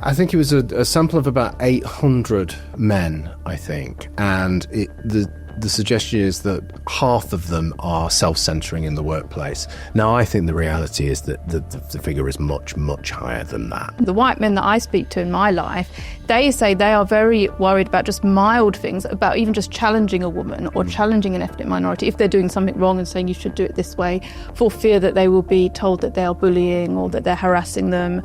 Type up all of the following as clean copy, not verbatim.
I think it was a sample of about 800 men, I think, and the suggestion is that half of them are self-censoring in the workplace. Now, I think the reality is that the figure is much, much higher than that. The white men that I speak to in my life, they say they are very worried about just mild things, about even just challenging a woman or challenging an ethnic minority if they're doing something wrong and saying you should do it this way, for fear that they will be told that they are bullying or that they're harassing them.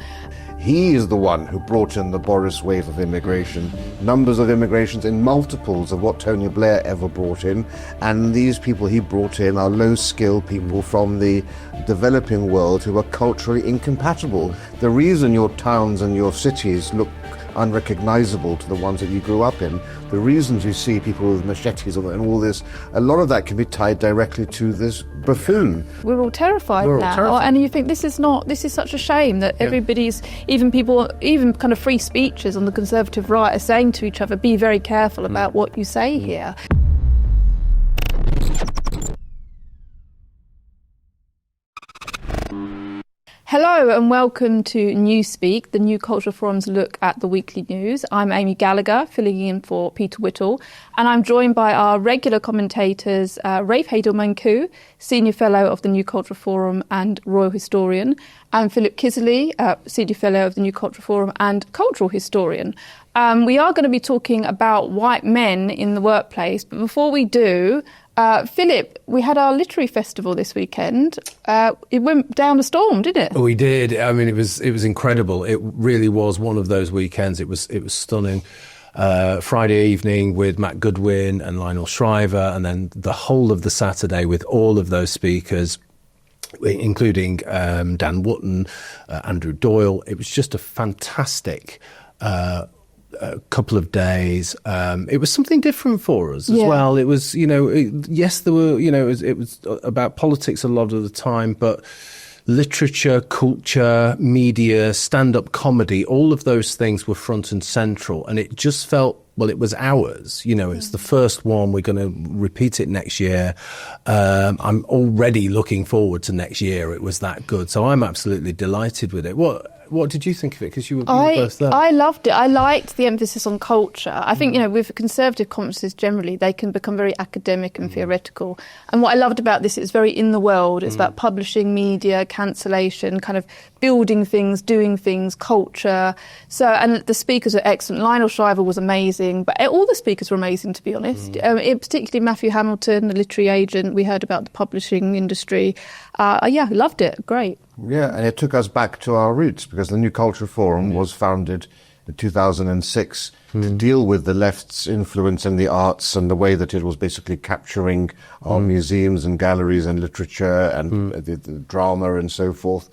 He is the one who brought in the Boris wave of immigration, numbers of immigrations in multiples of what Tony Blair ever brought in. And these people he brought in are low-skilled people from the developing world who are culturally incompatible. The reason your towns and your cities look unrecognizable to the ones that you grew up in, the reasons you see people with machetes and all this, a lot of that can be tied directly to this buffoon. We're all terrified now, and you think this is such a shame that everybody's, even kind of free speeches on the Conservative right are saying to each other, be very careful about what you say here. Hello and welcome to Newspeak, the New Cultural Forum's look at the weekly news. I'm Amy Gallagher, filling in for Peter Whittle, and I'm joined by our regular commentators, Rafe Haydel-Mancu, Senior Fellow of the New Cultural Forum and Royal Historian, and Philip Kisley, Senior Fellow of the New Cultural Forum and Cultural Historian. We are going to be talking about white men in the workplace, but before we do, Philip, we had our literary festival this weekend. It went down a storm, didn't it? We did. I mean, it was incredible. It really was one of those weekends. It was stunning. Friday evening with Matt Goodwin and Lionel Shriver, and then the whole of the Saturday with all of those speakers, including Dan Wootton, Andrew Doyle. It was just a fantastic a couple of days. It was something different for us as well. It was, yes, there were, it was about politics a lot of the time, but literature, culture, media, stand-up comedy, all of those things were front and central. And it just felt, well, it was ours. It's the first one. We're going to repeat it next year. I'm already looking forward to next year. It was that good. So I'm absolutely delighted with it. What did you think of it? Because you were both there. I loved it. I liked the emphasis on culture. I think, with Conservative conferences generally, they can become very academic and theoretical. And what I loved about this, it's very in the world. It's about publishing, media, cancellation, kind of building things, doing things, culture. And the speakers were excellent. Lionel Shriver was amazing, but all the speakers were amazing, to be honest. Particularly Matthew Hamilton, the literary agent. We heard about the publishing industry. Loved it. Great. Yeah, and it took us back to our roots, because the New Cultural Forum was founded in 2006 to deal with the left's influence in the arts and the way that it was basically capturing our museums and galleries and literature and the drama and so forth.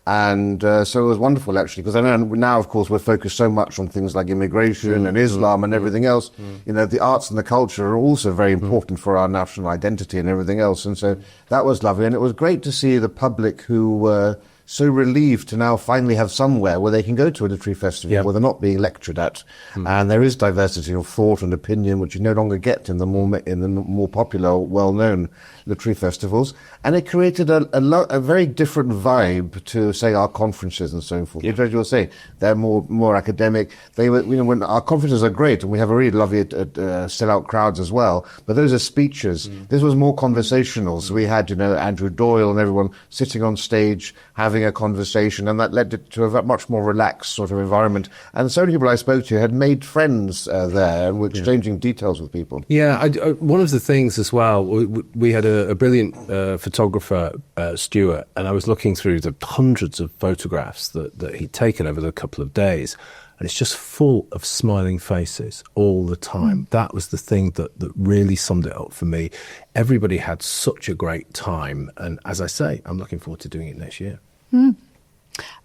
And so it was wonderful, actually, because I know now, of course, we're focused so much on things like immigration and Islam and everything else. The arts and the culture are also very important for our national identity and everything else. And so that was lovely. And it was great to see the public who were so relieved to now finally have somewhere where they can go to a literary festival where they're not being lectured at. And there is diversity of thought and opinion, which you no longer get in the more popular, well-known literary festivals. And it created a very different vibe to, say, our conferences and so forth. As you were saying, they're more academic. They were, when our conferences are great, and we have a really lovely sellout crowds as well. But those are speeches. This was more conversational. So we had, Andrew Doyle and everyone sitting on stage having a conversation, and that led to a much more relaxed sort of environment. And so many people I spoke to had made friends there and were exchanging details with people. Yeah, one of the things as well, we had a brilliant photographer, Stuart, and I was looking through the hundreds of photographs that he'd taken over the couple of days, and it's just full of smiling faces all the time. That was the thing that really summed it up for me. Everybody had such a great time, and as I say, I'm looking forward to doing it next year.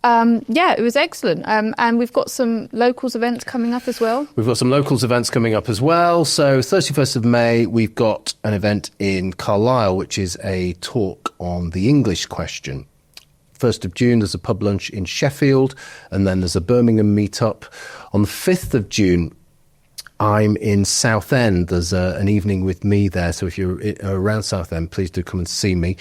It was excellent. And we've got some locals events coming up as well. We've got some locals events coming up as well. So 31st of May, we've got an event in Carlisle, which is a talk on the English question. 1st of June, there's a pub lunch in Sheffield, and then there's a Birmingham meetup. On the 5th of June, I'm in Southend. There's an evening with me there. So if you're around Southend, please do come and see me.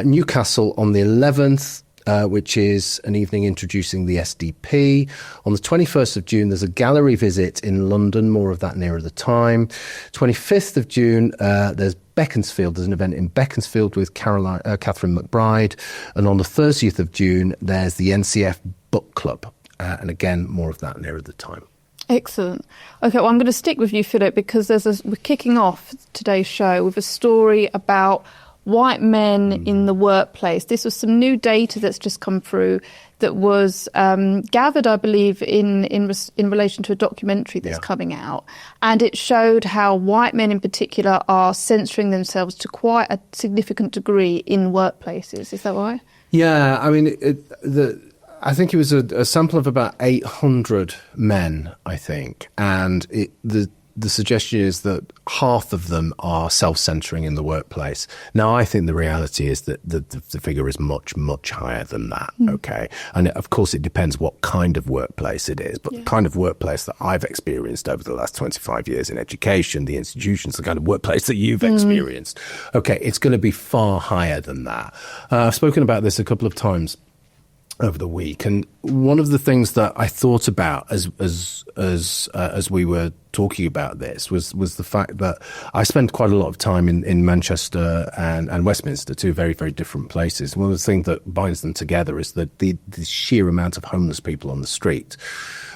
Newcastle on the 11th. which is an evening introducing the SDP. On the 21st of June, there's a gallery visit in London, more of that nearer the time. 25th of June, there's Beaconsfield. There's an event in Beaconsfield with Catherine McBride. And on the 30th of June, there's the NCF Book Club. And again, more of that nearer the time. Excellent. Okay, well, I'm going to stick with you, Philip, because we're kicking off today's show with a story about white men in the workplace. This was some new data that's just come through that was gathered, I believe, in relation to a documentary that's coming out. And it showed how white men in particular are censoring themselves to quite a significant degree in workplaces. Is that right? Yeah, I mean, I think it was a sample of about 800 men, I think. And the suggestion is that half of them are self-censoring in the workplace. Now, I think the reality is that the figure is much, much higher than that, okay? And of course, it depends what kind of workplace it is. But the kind of workplace that I've experienced over the last 25 years in education, the institutions, the kind of workplace that you've experienced, okay, it's going to be far higher than that. I've spoken about this a couple of times over the week, and one of the things that I thought about as we were talking about this was the fact that I spent quite a lot of time in Manchester and Westminster, two very, very different places. One of the things that binds them together is that the sheer amount of homeless people on the street.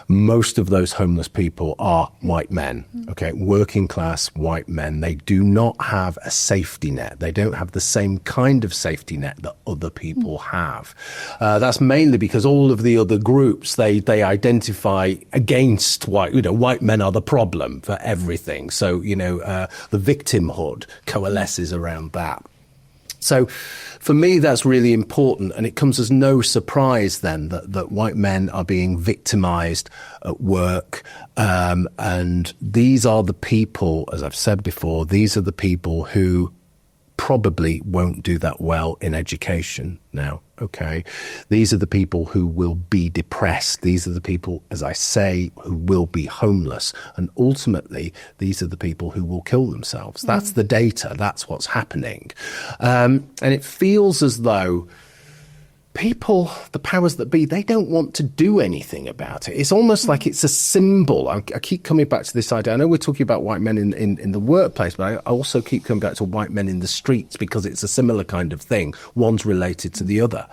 Most of those homeless people are white men, okay, working class white men. They do not have a safety net. They don't have the same kind of safety net that other people have. That's mainly because all of the other groups, they identify against white men are the problem for everything. So, the victimhood coalesces around that. So for me, that's really important. And it comes as no surprise then that white men are being victimized at work. And these are the people, as I've said before, these are the people who probably won't do that well in education now, okay? These are the people who will be depressed. These are the people, as I say, who will be homeless. And ultimately, these are the people who will kill themselves. That's the data. That's what's happening. And it feels as though people, the powers that be, they don't want to do anything about it. It's almost like it's a symbol. I keep coming back to this idea. I know we're talking about white men in the workplace, but I also keep coming back to white men in the streets because it's a similar kind of thing. One's related to the other.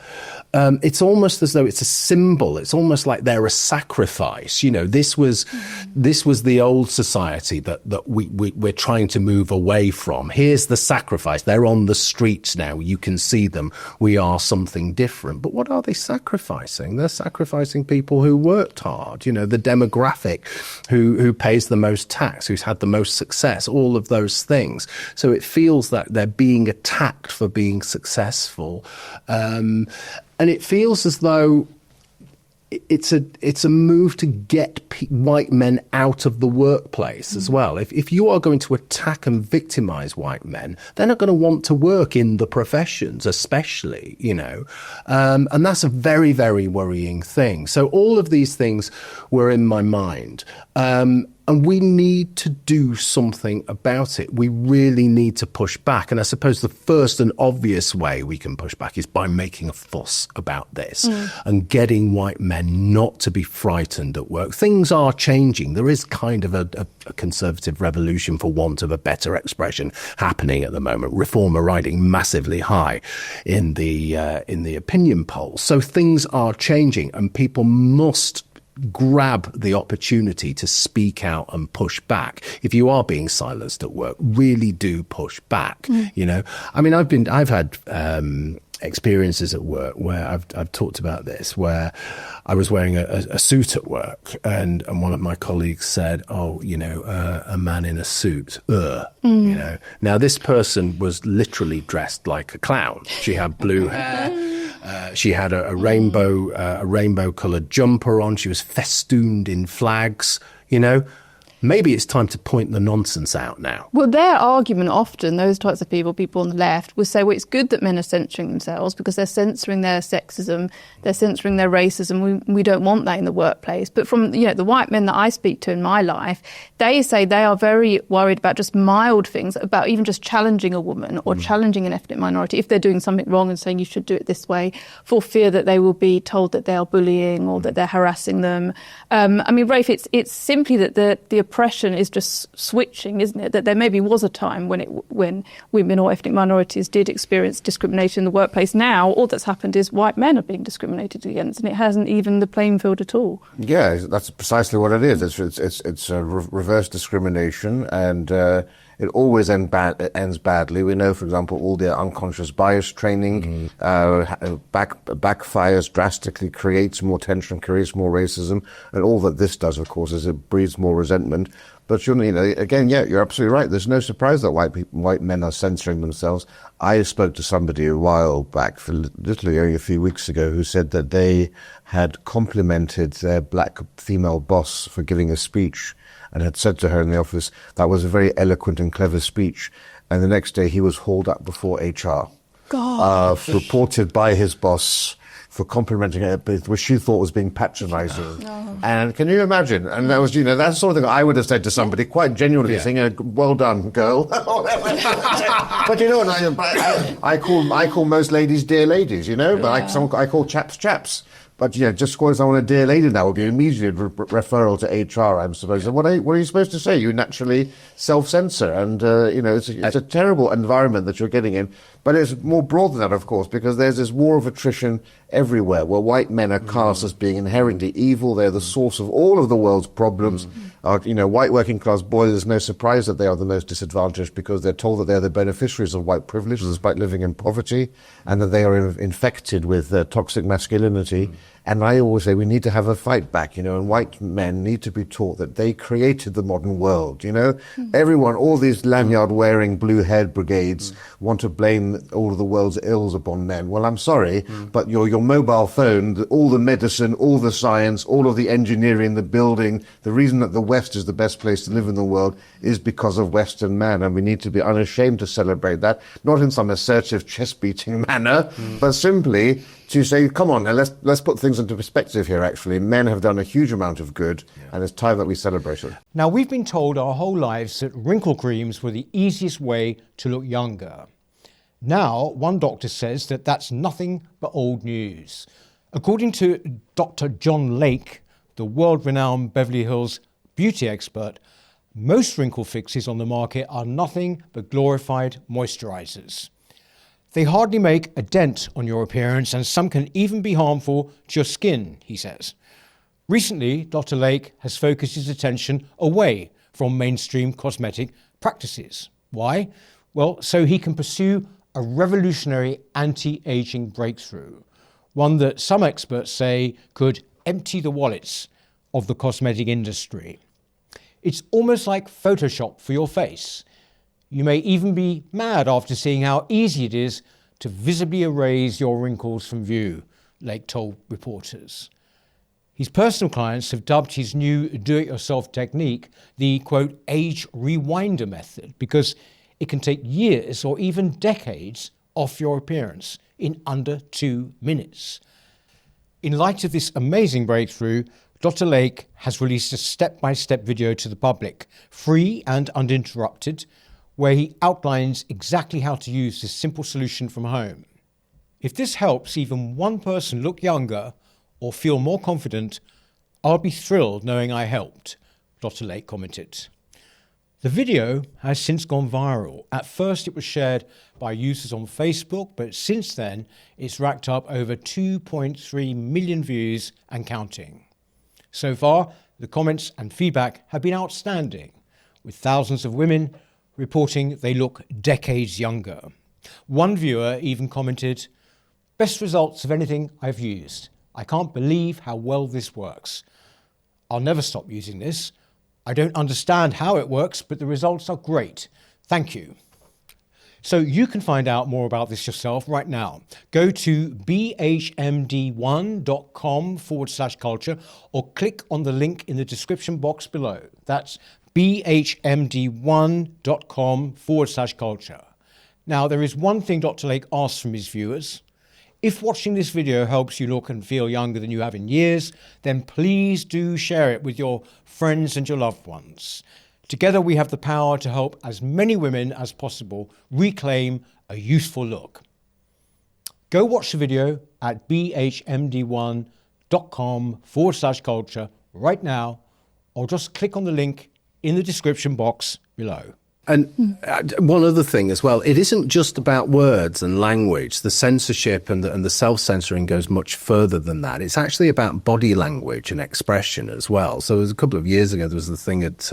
It's almost as though it's a symbol. It's almost like they're a sacrifice. This was the old society that we're trying to move away from. Here's the sacrifice. They're on the streets now. You can see them. We are something different. But what are they sacrificing? They're sacrificing people who worked hard, the demographic, who pays the most tax, who's had the most success, all of those things. So it feels that they're being attacked for being successful. And it feels as though it's a move to get white men out of the workplace as well. If you are going to attack and victimize white men, they're not going to want to work in the professions, especially, and that's a very, very worrying thing. So all of these things were in my mind. And we need to do something about it. We really need to push back. And I suppose the first and obvious way we can push back is by making a fuss about this and getting white men not to be frightened at work. Things are changing. There is kind of a conservative revolution, for want of a better expression, happening at the moment. Reform are riding massively high in the opinion polls. So things are changing, and people must grab the opportunity to speak out and push back. If you are being silenced at work, really do push back. I mean, I've had experiences at work where I've talked about this, where I was wearing a suit at work, and one of my colleagues said, a man in a suit, Now this person was literally dressed like a clown. She had blue hair. She had a rainbow coloured jumper on. She was festooned in flags, maybe it's time to point the nonsense out now. Well, their argument often, those types of people on the left, will say, well, it's good that men are censoring themselves because they're censoring their sexism, they're censoring their racism. We don't want that in the workplace. But from the white men that I speak to in my life, they say they are very worried about just mild things, about even just challenging a woman or challenging an ethnic minority if they're doing something wrong and saying you should do it this way, for fear that they will be told that they are bullying or that they're harassing them. I mean, Rafe, it's simply that the oppression is just switching, isn't it? That there maybe was a time when women or ethnic minorities did experience discrimination in the workplace. Now, all that's happened is white men are being discriminated against, and it hasn't even the playing field at all. Yeah, that's precisely what it is. It's a reverse discrimination, and it always ends badly. We know, for example, all the unconscious bias training backfires drastically, creates more tension, creates more racism, and all that this does, of course, is it breeds more resentment. But again, you're absolutely right. There's no surprise that white men are censoring themselves. I spoke to somebody a while back, literally only a few weeks ago, who said that they had complimented their black female boss for giving a speech, and had said to her in the office, that was a very eloquent and clever speech. And the next day he was hauled up before HR. Reported by his boss for complimenting her, which she thought was being patronizing. No. And can you imagine? And that was, that's the sort of thing I would have said to somebody quite genuinely, saying, well done, girl. But I call most ladies dear ladies, but I call chaps. But just calling someone a dear lady now would be an immediate referral to HR, I'm supposed. What are you supposed to say? You naturally self-censor, and it's a terrible environment that you're getting in. But it's more broad than that, of course, because there's this war of attrition everywhere, where white men are cast as being inherently evil. They're the source of all of the world's problems. White working class boys, there's no surprise that they are the most disadvantaged, because they're told that they're the beneficiaries of white privilege despite living in poverty, and that they are infected with toxic masculinity. And I always say we need to have a fight back, and white men need to be taught that they created the modern world, Everyone, all these lanyard-wearing blue-haired brigades want to blame all of the world's ills upon men. Well, I'm sorry, but your mobile phone, all the medicine, all the science, all of the engineering, the building, the reason that the West is the best place to live in the world is because of Western man, and we need to be unashamed to celebrate that, not in some assertive chest-beating manner, but simply to say, come on, now let's put things into perspective here, actually. Men have done a huge amount of good, and it's time that we celebrate it. Now, we've been told our whole lives that wrinkle creams were the easiest way to look younger. Now, one doctor says that that's nothing but old news. According to Dr. John Lake, the world-renowned Beverly Hills beauty expert, most wrinkle fixes on the market are nothing but glorified moisturizers. They hardly make a dent on your appearance, and some can even be harmful to your skin, he says. Recently, Dr. Lake has focused his attention away from mainstream cosmetic practices. Why? Well, so he can pursue a revolutionary anti-aging breakthrough, one that some experts say could empty the wallets of the cosmetic industry. It's almost like Photoshop for your face. You may even be mad after seeing how easy it is to visibly erase your wrinkles from view, Lake told reporters. His personal clients have dubbed his new do-it-yourself technique the, quote, age rewinder method, because it can take years or even decades off your appearance in under 2 minutes. In light of this amazing breakthrough, Dr. Lake has released a step-by-step video to the public, free and uninterrupted, where he outlines exactly how to use this simple solution from home. If this helps even one person look younger or feel more confident, I'll be thrilled knowing I helped, Dr. Lake commented. The video has since gone viral. At first it was shared by users on Facebook, but since then it's racked up over 2.3 million views and counting. So far, the comments and feedback have been outstanding, with thousands of women reporting they look decades younger. One viewer even commented, "Best results of anything I've used. I can't believe how well this works. I'll never stop using this. I don't understand how it works, but the results are great. Thank you." So you can find out more about this yourself right now. Go to bhmd1.com/culture or click on the link in the description box below. That's bhmd1.com/culture. Now, there is one thing Dr. Lake asks from his viewers. If watching this video helps you look and feel younger than you have in years, then please do share it with your friends and your loved ones. Together we have the power to help as many women as possible reclaim a youthful look. Go watch the video at bhmd1.com/culture right now, or just click on the link in the description box below. And one other thing as well, it isn't just about words and language. The censorship and the self-censoring goes much further than that. It's actually about body language and expression as well. So a couple of years ago, there was the thing at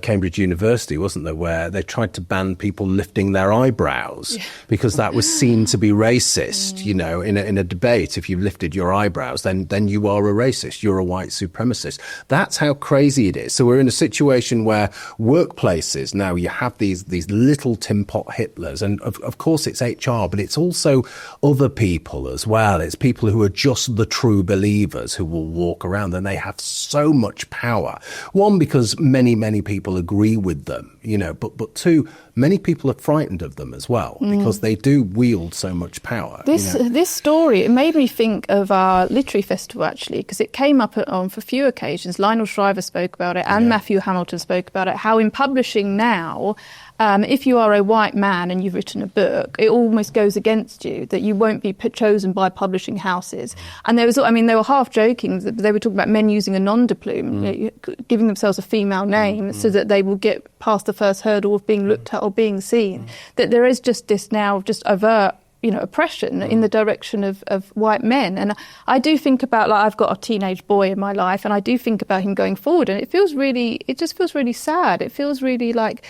Cambridge University, wasn't there, where they tried to ban people lifting their eyebrows because that was seen to be racist. You know, in a debate, if you've lifted your eyebrows, then you are a racist. You're a white supremacist. That's how crazy it is. So we're in a situation where workplaces now, you have these little tin pot Hitlers, and of course it's HR, but it's also other people as well. It's people who are just the true believers who will walk around, and they have so much power. One, because many people agree with them, you know, but two, many people are frightened of them as well because they do wield so much power. This story, it made me think of our literary festival, actually, because it came up on for a few occasions. Lionel Shriver spoke about it and Matthew Hamilton spoke about it, how in publishing now, if you are a white man and you've written a book, it almost goes against you that you won't be chosen by publishing houses. And there was, I mean, they were half joking. They were talking about men using a nom de plume, giving themselves a female name so that they will get past the first hurdle of being looked at or being seen. That there is just this now just overt, you know, oppression in the direction of white men. And I do think about, like, I've got a teenage boy in my life, and I do think about him going forward, and it just feels really sad. It feels really like,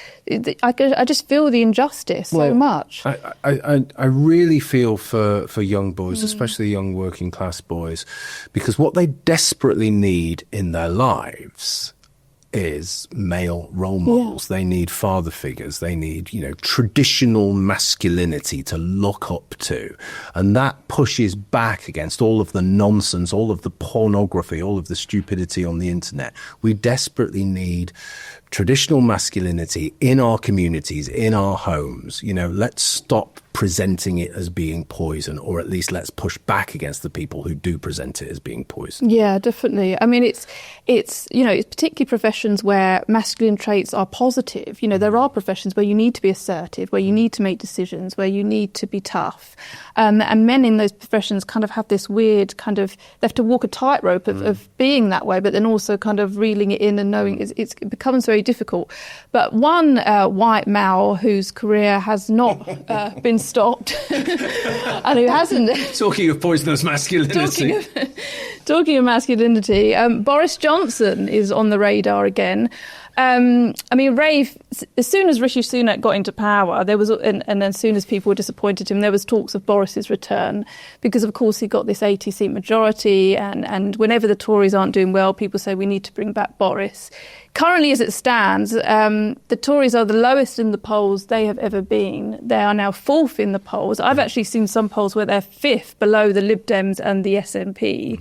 I just feel the injustice so much. I really feel for young boys, especially young working class boys, because what they desperately need in their lives is male role models. They need father figures. They need, you know, traditional masculinity to look up to. And that pushes back against all of the nonsense, all of the pornography, all of the stupidity on the internet. We desperately need traditional masculinity in our communities, in our homes. You know, let's stop presenting it as being poison, or at least let's push back against the people who do present it as being poison. Yeah, definitely. I mean, it's you know, it's particularly professions where masculine traits are positive. You know, there are professions where you need to be assertive, where you need to make decisions, where you need to be tough. And men in those professions kind of have this weird kind of, they have to walk a tightrope of being that way, but then also kind of reeling it in and knowing it becomes very difficult. But one white male whose career has not been stopped and who hasn't... Talking of poisonous masculinity. Talking of masculinity, Boris Johnson is on the radar again. I mean, Rafe, as soon as Rishi Sunak got into power, there was, and as soon as people were disappointed in him, there was talks of Boris's return, because of course he got this 80-seat majority, and whenever the Tories aren't doing well, people say we need to bring back Boris. Currently, as it stands, the Tories are the lowest in the polls they have ever been. They are now fourth in the polls. I've actually seen some polls where they're fifth, below the Lib Dems and the SNP.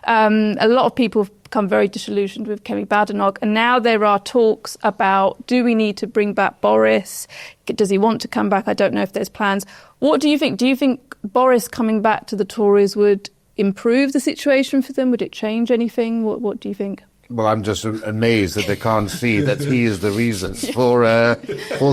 A lot of people have become very disillusioned with Kemi Badenoch, and now there are talks about, do we need to bring back Boris? Does he want to come back? I don't know if there's plans. What do you think? Do you think Boris coming back to the Tories would improve the situation for them? Would it change anything? What do you think? Well, I'm just amazed that they can't see that he is the reason for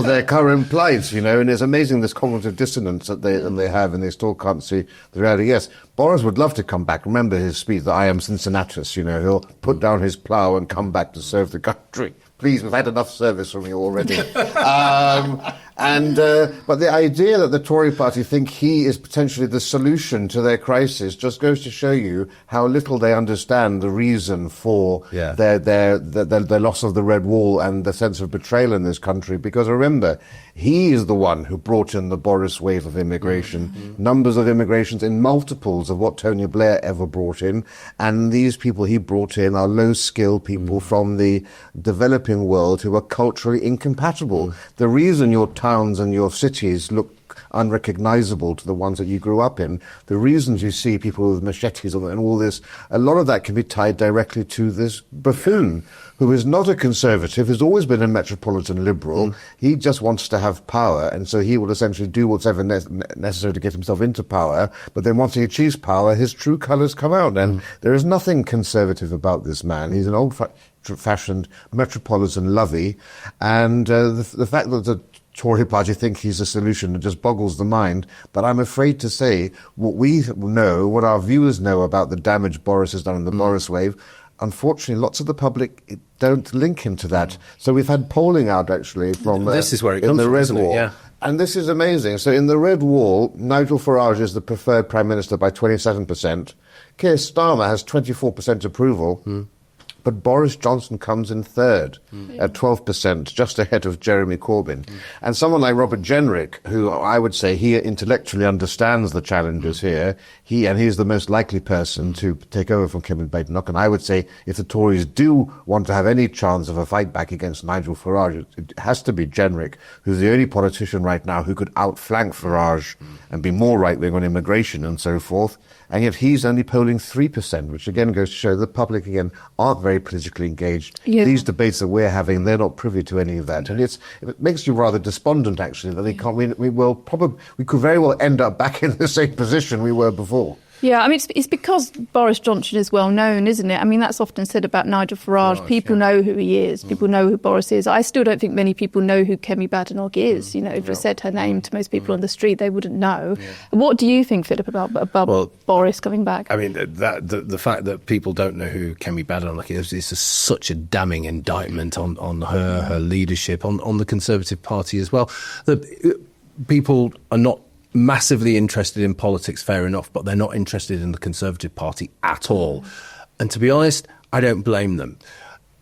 their current plight, you know. And it's amazing, this cognitive dissonance that they have, and they still can't see the reality. Yes, Boris would love to come back. Remember his speech that I am Cincinnatus, you know. He'll put down his plough and come back to serve the country. Please, we've had enough service from you already. But the idea that the Tory party think he is potentially the solution to their crisis just goes to show you how little they understand the reason for their loss of the red wall and the sense of betrayal in this country. Because remember, he is the one who brought in the Boris wave of immigration, numbers of immigrations in multiples of what Tony Blair ever brought in. And these people he brought in are low-skilled people from the developing world who are culturally incompatible. The reason your towns and your cities look unrecognizable to the ones that you grew up in. The reasons you see people with machetes and all this, a lot of that can be tied directly to this buffoon, who is not a conservative, has always been a metropolitan liberal. He just wants to have power, and so he will essentially do whatever necessary to get himself into power. But then once he achieves power, his true colours come out, and there is nothing conservative about this man. He's an old-fashioned metropolitan lovey, and the fact that the Tory Party think he's a solution, it just boggles the mind. But I'm afraid to say what we know, what our viewers know about the damage Boris has done in the Boris wave, unfortunately, lots of the public don't link him to that. So we've had polling out, actually, from this is where it comes the from, Red isn't it? Wall. Yeah. And this is amazing. So in the Red Wall, Nigel Farage is the preferred Prime Minister by 27%. Keir Starmer has 24% approval. But Boris Johnson comes in third at 12%, just ahead of Jeremy Corbyn. And someone like Robert Jenrick, who I would say he intellectually understands the challenges here, he's the most likely person to take over from Kevin Badenoch. And I would say if the Tories do want to have any chance of a fight back against Nigel Farage, it has to be Jenrick, who's the only politician right now who could outflank Farage and be more right-wing on immigration and so forth. And yet he's only polling 3%, which again goes to show the public, again, aren't very politically engaged. Yeah. These debates that we're having, they're not privy to any of that. And it makes you rather despondent, actually, that they can't, we could very well end up back in the same position we were before. Yeah, I mean, it's because Boris Johnson is well known, isn't it? I mean, that's often said about Nigel Farage. People know who he is. People know who Boris is. I still don't think many people know who Kemi Badenoch is. You know, if you said her name to most people on the street, they wouldn't know. What do you think, Philip, about Boris coming back? I mean, the fact that people don't know who Kemi Badenoch is such a damning indictment on her leadership, on the Conservative Party as well. People are not massively interested in politics, fair enough, but they're not interested in the Conservative Party at all. And to be honest, I don't blame them.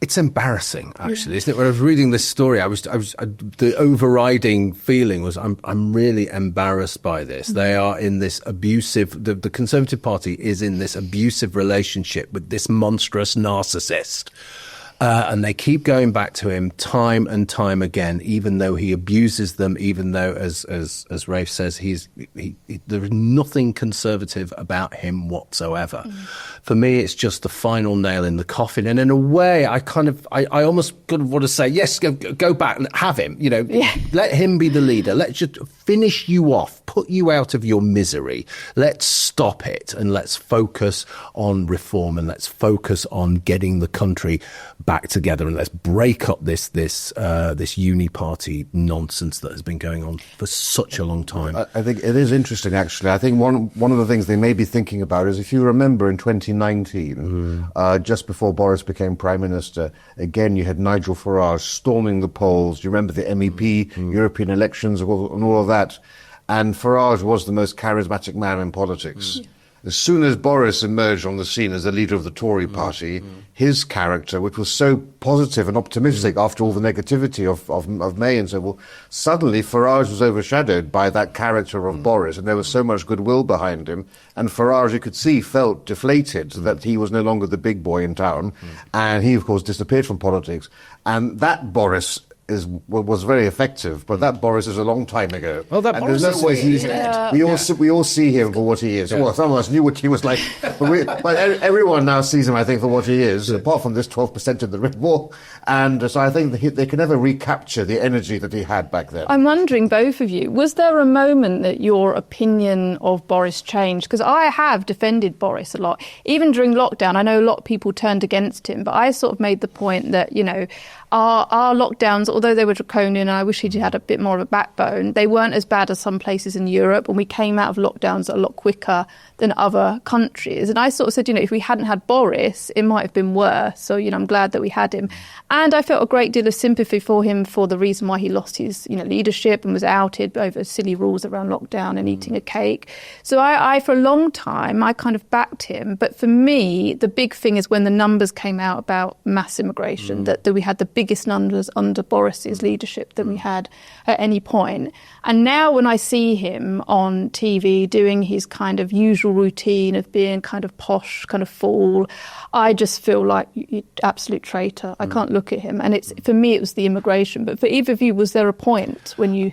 It's embarrassing, actually, isn't it? When I was reading this story, the overriding feeling was, I'm really embarrassed by this. They are in this abusive, the Conservative Party is in this abusive relationship with this monstrous narcissist. And they keep going back to him time and time again, even though he abuses them, even though, as Rafe says, there is nothing conservative about him whatsoever. For me, it's just the final nail in the coffin. And in a way, I almost kind of want to say, yes, go back and have him. You know, let him be the leader. Let's just finish you off, put you out of your misery. Let's stop it and let's focus on reform and let's focus on getting the country back together, and let's break up this uni-party nonsense that has been going on for such a long time. I think it is interesting, actually. I think one of the things they may be thinking about is, if you remember in 2019, just before Boris became Prime Minister, again you had Nigel Farage storming the polls. You remember the MEP, European elections and all of that. And Farage was the most charismatic man in politics. As soon as Boris emerged on the scene as the leader of the Tory Party, his character, which was so positive and optimistic after all the negativity of May and so forth, suddenly Farage was overshadowed by that character of Boris, and there was so much goodwill behind him. And Farage, you could see, felt deflated that he was no longer the big boy in town, and he, of course, disappeared from politics. And that Boris was very effective, but that Boris is a long time ago. Well, that Boris is we all see him for what he is. Well, some of us knew what he was like, but everyone now sees him, I think, for what he is, apart from this 12% in the Red Wall. And so I think they can never recapture the energy that he had back then. I'm wondering, both of you, was there a moment that your opinion of Boris changed? Because I have defended Boris a lot. Even during lockdown, I know a lot of people turned against him, but I sort of made the point that, you know, our lockdowns, although they were draconian, and I wish he'd had a bit more of a backbone, they weren't as bad as some places in Europe, and we came out of lockdowns a lot quicker than other countries. And I sort of said, you know, if we hadn't had Boris, it might have been worse. So, you know, I'm glad that we had him. And I felt a great deal of sympathy for him for the reason why he lost his, you know, leadership and was outed over silly rules around lockdown and eating a cake. So I for a long time, I kind of backed him. But for me, the big thing is when the numbers came out about mass immigration, that we had the biggest numbers under Boris Boris's leadership than we had at any point. And now when I see him on TV doing his kind of usual routine of being kind of posh, kind of fool, I just feel like absolute traitor. I can't look at him. And for me, it was the immigration. But for either of you, was there a point when you...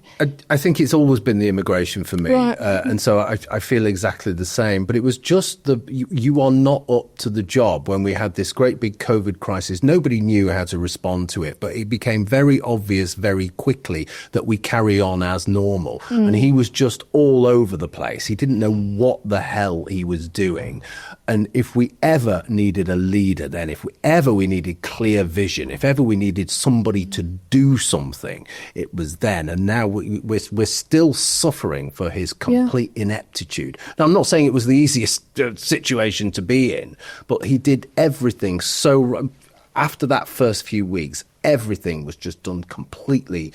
I think it's always been the immigration for me. Right. And so I feel exactly the same. But it was just you are not up to the job when we had this great big COVID crisis. Nobody knew how to respond to it. But it became very obvious very quickly that we carry on as normal. And he was just all over the place. He didn't know what the hell he was doing. And if we ever needed a leader then, if we needed clear vision, if ever we needed somebody to do something, it was then. And now we're still suffering for his complete ineptitude. Now, I'm not saying it was the easiest situation to be in, but he did everything so... After that first few weeks, everything was just done completely...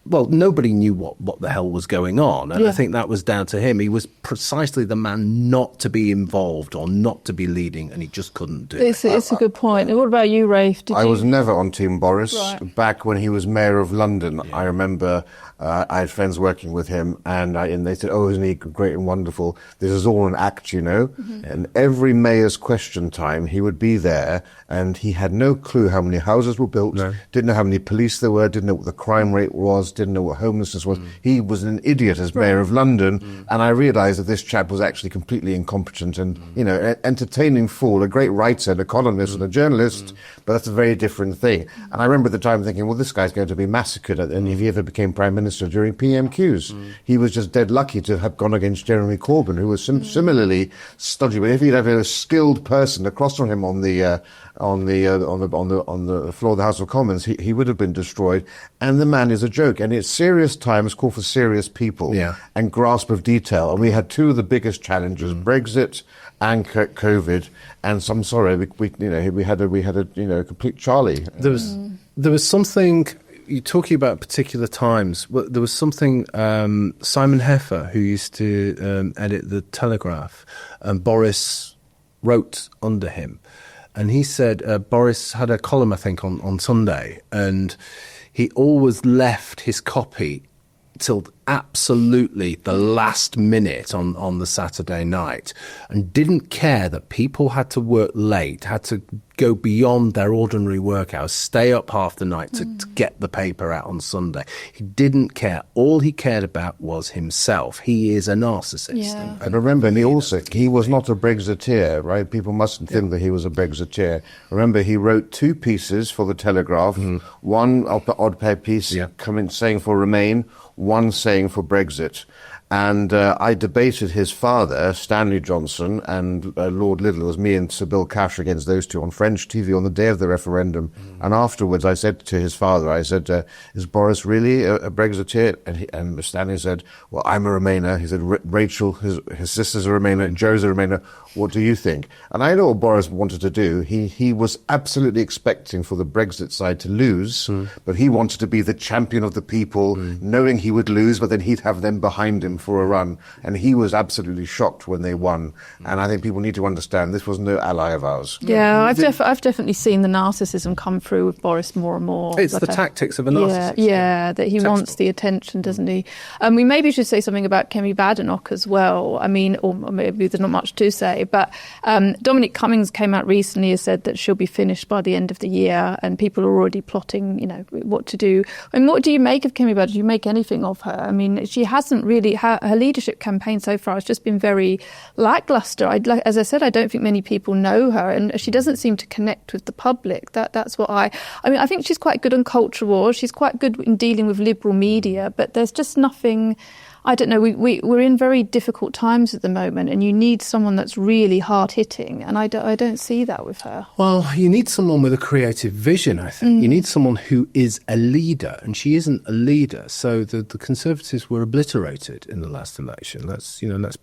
Well, nobody knew what the hell was going on. And I think that was down to him. He was precisely the man not to be involved or not to be leading, and he just couldn't do it. It's a good point. What about you, Rafe? I was never on Team Boris. Right. Back when he was mayor of London, I remember I had friends working with him, and they said, "Oh, isn't he great and wonderful? This is all an act, you know." And every mayor's question time, he would be there, and he had no clue how many houses were built, didn't know how many police there were, didn't know what the crime rate was, didn't know what homelessness was. He was an idiot as mayor of London, and I realised that this chap was actually completely incompetent and, you know, an entertaining fool, a great writer and a columnist and a journalist, but that's a very different thing. And I remember at the time thinking, well, this guy's going to be massacred and if he ever became Prime Minister during PMQs. He was just dead lucky to have gone against Jeremy Corbyn, who was similarly stodgy. But if he'd have a skilled person across from him on the floor of the House of Commons, he would have been destroyed. And the man is a joke. And it's serious times call for serious people and grasp of detail. And we had two of the biggest challenges: Brexit and COVID. And so I'm sorry, we had a complete Charlie. There was something. You're talking about particular times. Well, there was something Simon Heffer, who used to edit the Telegraph, and Boris wrote under him. And he said Boris had a column, I think, on Sunday, and he always left his copy till absolutely the last minute on the Saturday night, and didn't care that people had to work late, had to go beyond their ordinary work hours, stay up half the night to get the paper out on Sunday. He didn't care. All he cared about was himself. He is a narcissist. Yeah. And remember, he was not a Brexiteer, right? People mustn't think that he was a Brexiteer. Remember, he wrote two pieces for the Telegraph, one odd pair piece saying for Remain, one saying for Brexit. And I debated his father, Stanley Johnson, and Lord Liddell. It was me and Sir Bill Cash against those two on French TV on the day of the referendum. And afterwards I said to his father, I said, is Boris really a Brexiteer? And Stanley said, well, I'm a Remainer. He said, Rachel, his sister's a Remainer, and Joe's a Remainer. What do you think? And I know what Boris wanted to do. He was absolutely expecting for the Brexit side to lose, but he wanted to be the champion of the people, knowing he would lose, but then he'd have them behind him for a run. And he was absolutely shocked when they won. And I think people need to understand this was no ally of ours. Yeah, I've definitely seen the narcissism come through with Boris more and more. It's like the tactics of a narcissist. Yeah, that he wants the attention, doesn't he? We maybe should say something about Kemi Badenoch as well. I mean, or maybe there's not much to say, but Dominic Cummings came out recently and said that she'll be finished by the end of the year, and people are already plotting, what to do. And what do you make of Kemi Badenoch? Do you make anything of her? I mean, she hasn't really, her leadership campaign so far has just been very lackluster. As I said, I don't think many people know her, and she doesn't seem to connect with the public. That's what I mean, I think she's quite good on culture wars. She's quite good in dealing with liberal media, but there's just nothing. I don't know, we're in very difficult times at the moment, and you need someone that's really hard-hitting, and I don't see that with her. Well, you need someone with a creative vision, I think. You need someone who is a leader, and she isn't a leader. So the Conservatives were obliterated in the last election. Let's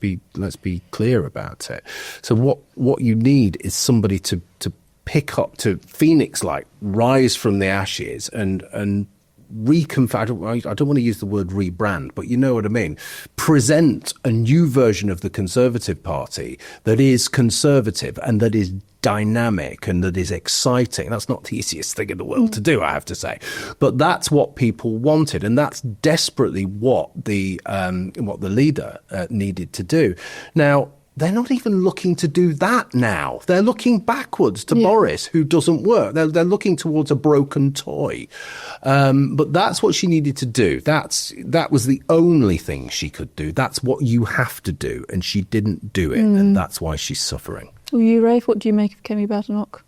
be clear about it. So what you need is somebody to pick up, to Phoenix-like, rise from the ashes and reconfigure. I don't want to use the word rebrand, but you know what I mean. Present a new version of the Conservative Party that is conservative and that is dynamic and that is exciting. That's not the easiest thing in the world to do, I have to say. But that's what people wanted, and that's desperately what the leader needed to do. Now, they're not even looking to do that now. They're looking backwards to Boris, who doesn't work. They're looking towards a broken toy. But that's what she needed to do. That was the only thing she could do. That's what you have to do. And she didn't do it. And that's why she's suffering. Well, you, Rafe, what do you make of Kemi Badenoch?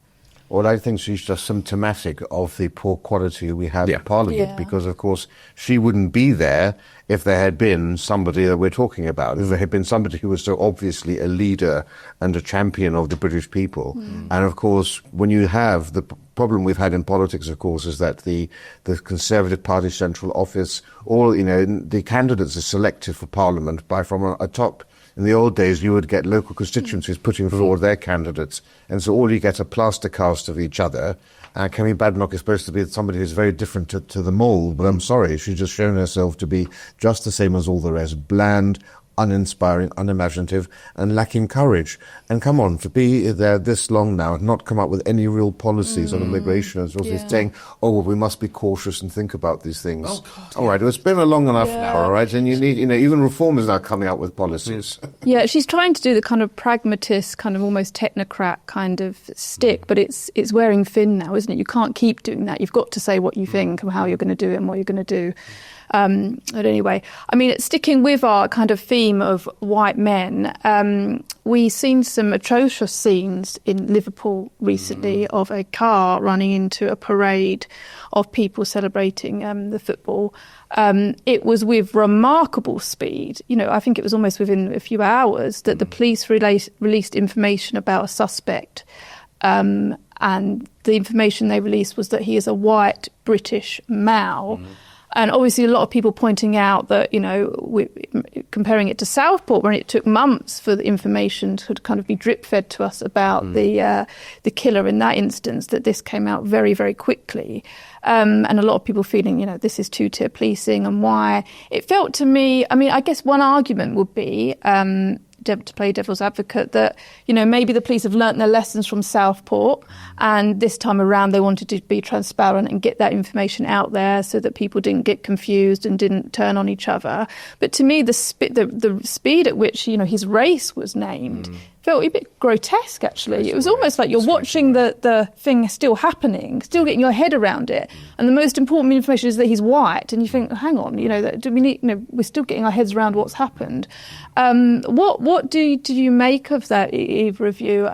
Well, I think she's just symptomatic of the poor quality we have in Parliament, because, of course, she wouldn't be there if there had been somebody that we're talking about, if there had been somebody who was so obviously a leader and a champion of the British people. And, of course, when you have the problem we've had in politics, of course, is that the Conservative Party central office, the candidates are selected for Parliament from a top. In the old days, you would get local constituencies putting forward their candidates. And so all you get are plaster cast of each other. Kemi Badenoch is supposed to be somebody who's very different to the mould, but I'm sorry, she's just shown herself to be just the same as all the rest, bland, uninspiring, unimaginative, and lacking courage. And come on, to be there this long now and not come up with any real policies on immigration, and sort of saying, we must be cautious and think about these things. All right, well, it's been a long enough now, all right, and you need, even Reform is now coming out with policies. Yeah, she's trying to do the kind of pragmatist, kind of almost technocrat kind of stick, but it's wearing thin now, isn't it? You can't keep doing that. You've got to say what you think and how you're going to do it and what you're going to do. But anyway, I mean, sticking with our kind of theme of white men, we've seen some atrocious scenes in Liverpool recently of a car running into a parade of people celebrating the football. It was with remarkable speed. I think it was almost within a few hours that the police released information about a suspect. And the information they released was that he is a white British male. And obviously a lot of people pointing out that, comparing it to Southport, when it took months for the information to kind of be drip-fed to us about the killer in that instance, that this came out very, very quickly. And a lot of people feeling, this is two-tier policing, and why. It felt to me, I guess one argument would be, to play devil's advocate, that maybe the police have learnt their lessons from Southport, and this time around they wanted to be transparent and get that information out there so that people didn't get confused and didn't turn on each other. But to me, the speed at which his race was named felt a bit grotesque, actually. It was almost like you're watching the thing still happening, still getting your head around it. And the most important information is that he's white. And you think, hang on, we're still getting our heads around what's happened. What do you make of that, either of you?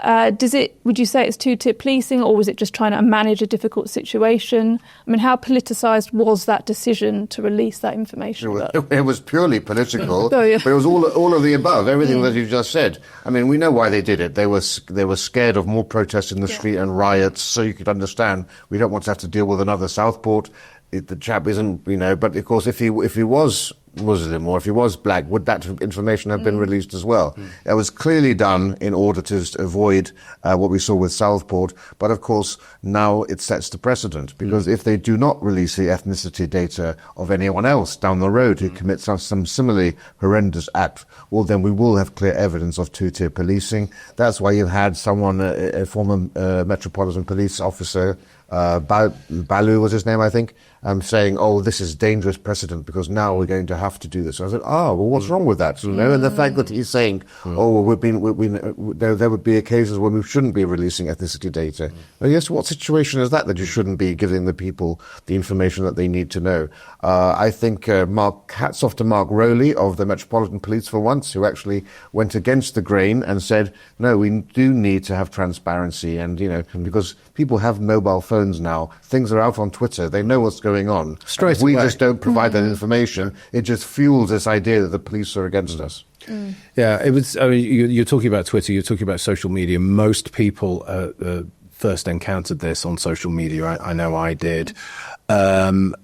Would you say it's two-tier policing, or was it just trying to manage a difficult situation? How politicised was that decision to release that information? It was purely political, but it was all of the above, everything that you just said. We know why they did it. They were scared of more protests in the street and riots, so you could understand. We don't want to have to deal with another Southport. The chap isn't, but of course, if he was Muslim or if he was black, would that information have been released as well? It was clearly done in order to avoid what we saw with Southport. But of course, now it sets the precedent, because if they do not release the ethnicity data of anyone else down the road who commits some similarly horrendous act, well, then we will have clear evidence of two-tier policing. That's why you had someone, a former Metropolitan Police officer, Balu was his name, I think, saying, this is dangerous precedent because now we're going to have to do this. So I said, well, what's wrong with that? And the fact that he's saying, there would be occasions when we shouldn't be releasing ethnicity data. Well, yes, what situation is that you shouldn't be giving the people the information that they need to know? I think hats off to Mark Rowley of the Metropolitan Police for once, who actually went against the grain and said, no, we do need to have transparency, and because people have mobile phones now, things are out on Twitter, they know what's going on. Straight we away. Just don't provide that information. It just fuels this idea that the police are against us. Yeah, it was. You're talking about Twitter. You're talking about social media. Most people first encountered this on social media. I know I did, and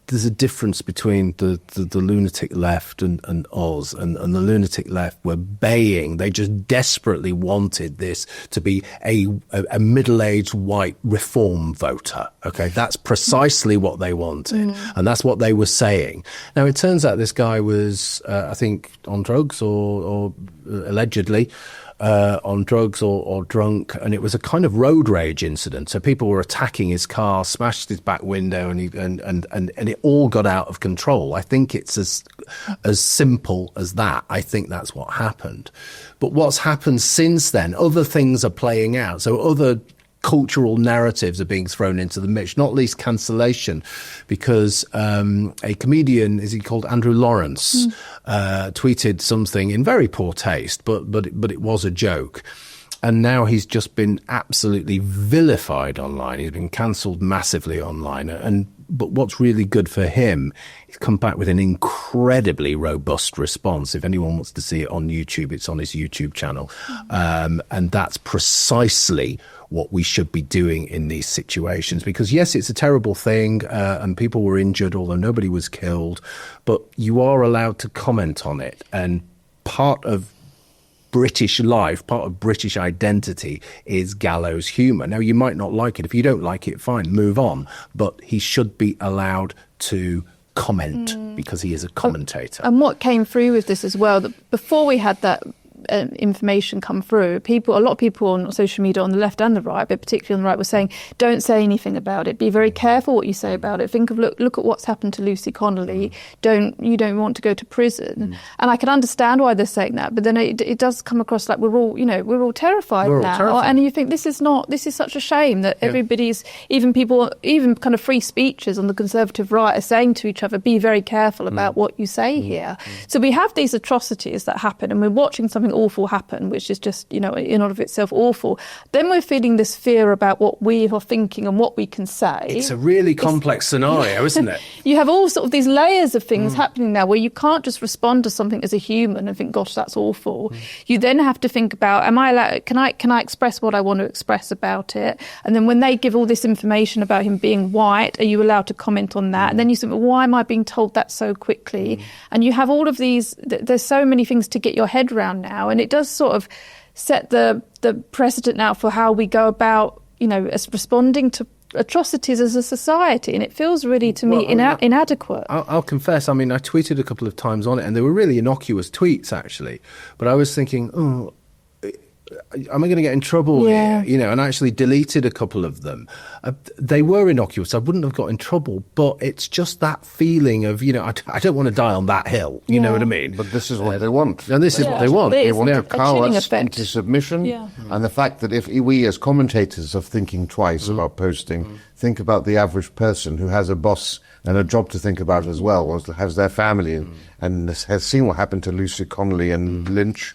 there's a difference between the lunatic left and us, and the lunatic left were baying. They just desperately wanted this to be a middle-aged white reform voter. Okay, that's precisely what they wanted, and that's what they were saying. Now it turns out this guy was, I think, on drugs or allegedly. on drugs or drunk, and it was a kind of road rage incident. So people were attacking his car, smashed his back window, and it all got out of control. I think it's as simple as that. I think that's what happened. But what's happened since then, other things are playing out. So other cultural narratives are being thrown into the mix, not least cancellation, because a comedian, is he called Andrew Lawrence, tweeted something in very poor taste, but it was a joke. And now he's just been absolutely vilified online. He's been cancelled massively online. But what's really good for him, he's come back with an incredibly robust response. If anyone wants to see it on YouTube, it's on his YouTube channel. And that's precisely what we should be doing in these situations. Because yes, it's a terrible thing, and people were injured, although nobody was killed. But you are allowed to comment on it. And part of British life, part of British identity is gallows humour. Now, you might not like it. If you don't like it, fine, move on. But he should be allowed to comment because he is a commentator. And what came through with this as well, that before we had that information come through, a lot of people on social media on the left and the right, but particularly on the right, were saying, don't say anything about it. Be very careful what you say about it. Look at what's happened to Lucy Connolly. You don't want to go to prison. And I can understand why they're saying that, but then it does come across like we're all terrified now. And you think this is such a shame that everybody's, even kind of free speeches on the Conservative right are saying to each other, be very careful about what you say here. So we have these atrocities that happen, and we're watching something awful happen, which is just, in and of itself awful. Then we're feeling this fear about what we are thinking and what we can say. It's a really complex scenario, isn't it? You have all sort of these layers of things happening now where you can't just respond to something as a human and think, gosh, that's awful. You then have to think about, am I allowed, can I express what I want to express about it? And then when they give all this information about him being white, are you allowed to comment on that? And then you think, well, why am I being told that so quickly? And you have all of these, there's so many things to get your head around now. And it does sort of set the precedent now for how we go about, as responding to atrocities as a society. And it feels really, to me, inadequate. I'll confess, I tweeted a couple of times on it, and they were really innocuous tweets, actually. But I was thinking, am I going to get in trouble here? And I actually deleted a couple of them. They were innocuous. I wouldn't have got in trouble, but it's just that feeling of, I don't want to die on that hill. You know what I mean? But this is what they want. And this is what they want. They want to cower us into submission. Yeah. And the fact that if we as commentators are thinking twice about posting, think about the average person who has a boss and a job to think about as well, or has their family and has seen what happened to Lucy Connolly and Lynch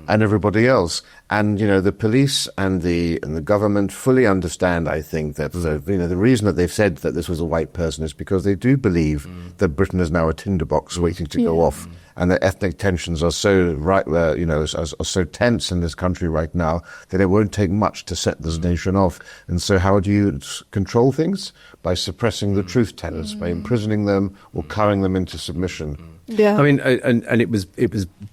and everybody else. And, the police and the government fully understand, I think, that, the reason that they've said that this was a white person is because they do believe that Britain is now a tinderbox waiting to go off. And that ethnic tensions are so are so tense in this country right now that it won't take much to set this nation off. And so how do you control things? By suppressing the truth tellers, by imprisoning them or cowing them into submission. Yeah. And it was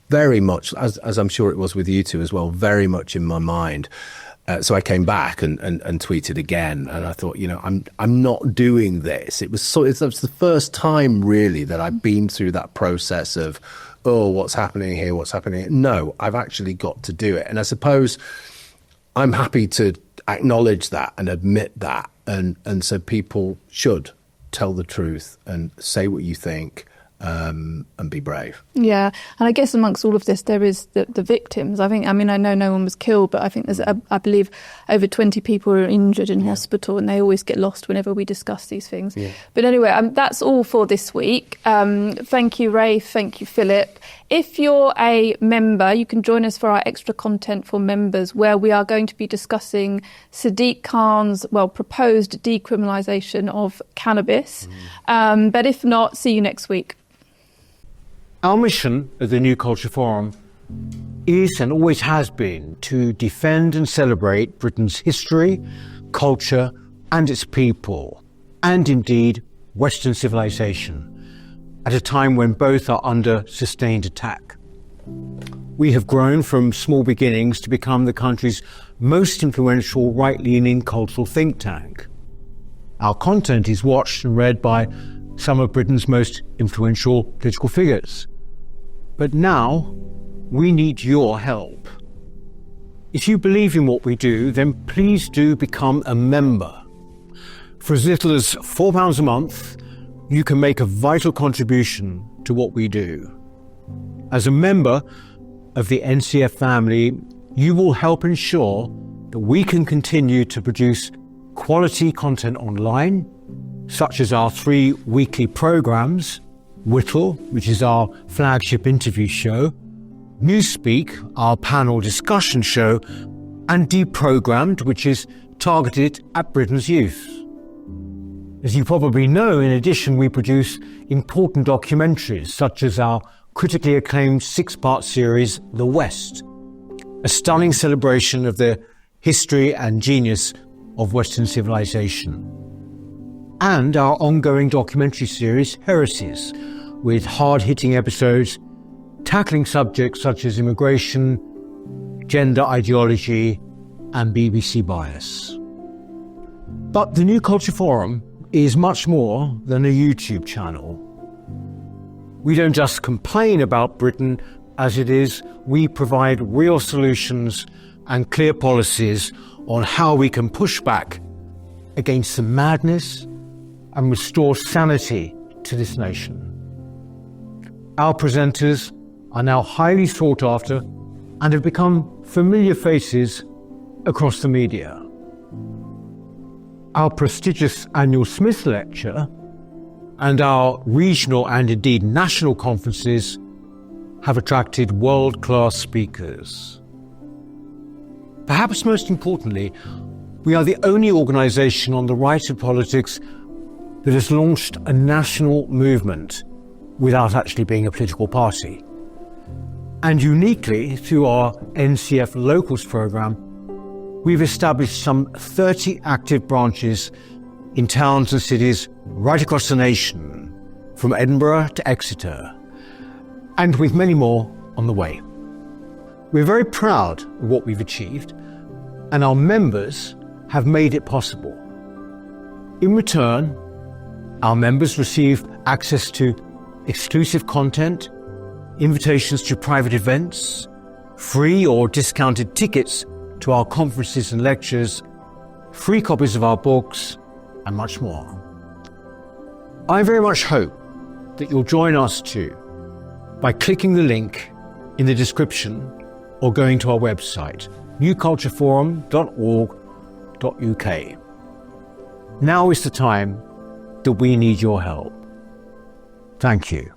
very much, as I'm sure it was with you two as well, very much in my mind. So I came back and tweeted again, and I thought, I'm not doing this. It was the first time really that I've been through that process of, what's happening here? What's happening here? No, I've actually got to do it. And I suppose I'm happy to acknowledge that and admit that. And so people should tell the truth and say what you think. And be brave. Yeah, and I guess amongst all of this, there is the victims. I know no one was killed, but I think there's, I believe, over 20 people were injured in hospital, and they always get lost whenever we discuss these things. Yeah. But anyway, that's all for this week. Thank you, Rafe. Thank you, Philip. If you're a member, you can join us for our extra content for members, where we are going to be discussing Sadiq Khan's, proposed decriminalisation of cannabis. But if not, see you next week. Our mission at the New Culture Forum is and always has been to defend and celebrate Britain's history, culture and its people, and indeed Western civilization, at a time when both are under sustained attack. We have grown from small beginnings to become the country's most influential right-leaning cultural think tank. Our content is watched and read by some of Britain's most influential political figures. But now, we need your help. If you believe in what we do, then please do become a member. For as little as £4 a month, you can make a vital contribution to what we do. As a member of the NCF family, you will help ensure that we can continue to produce quality content online, such as our 3 weekly programmes, Whittle, which is our flagship interview show, Newspeak, our panel discussion show, and Deprogrammed, which is targeted at Britain's youth. As you probably know, in addition, we produce important documentaries, such as our critically acclaimed 6-part series, The West, a stunning celebration of the history and genius of Western civilization, and our ongoing documentary series, Heresies, with hard-hitting episodes tackling subjects such as immigration, gender ideology, and BBC bias. But the New Culture Forum is much more than a YouTube channel. We don't just complain about Britain as it is, we provide real solutions and clear policies on how we can push back against the madness and restore sanity to this nation. Our presenters are now highly sought after and have become familiar faces across the media. Our prestigious annual Smith Lecture and our regional and indeed national conferences have attracted world-class speakers. Perhaps most importantly, we are the only organisation on the right of politics that has launched a national movement without actually being a political party. And uniquely, through our NCF Locals programme, we've established some 30 active branches in towns and cities right across the nation, from Edinburgh to Exeter, and with many more on the way. We're very proud of what we've achieved, and our members have made it possible. In return, our members receive access to exclusive content, invitations to private events, free or discounted tickets to our conferences and lectures, free copies of our books, and much more. I very much hope that you'll join us too by clicking the link in the description or going to our website, newcultureforum.org.uk. Now is the time that we need your help. Thank you.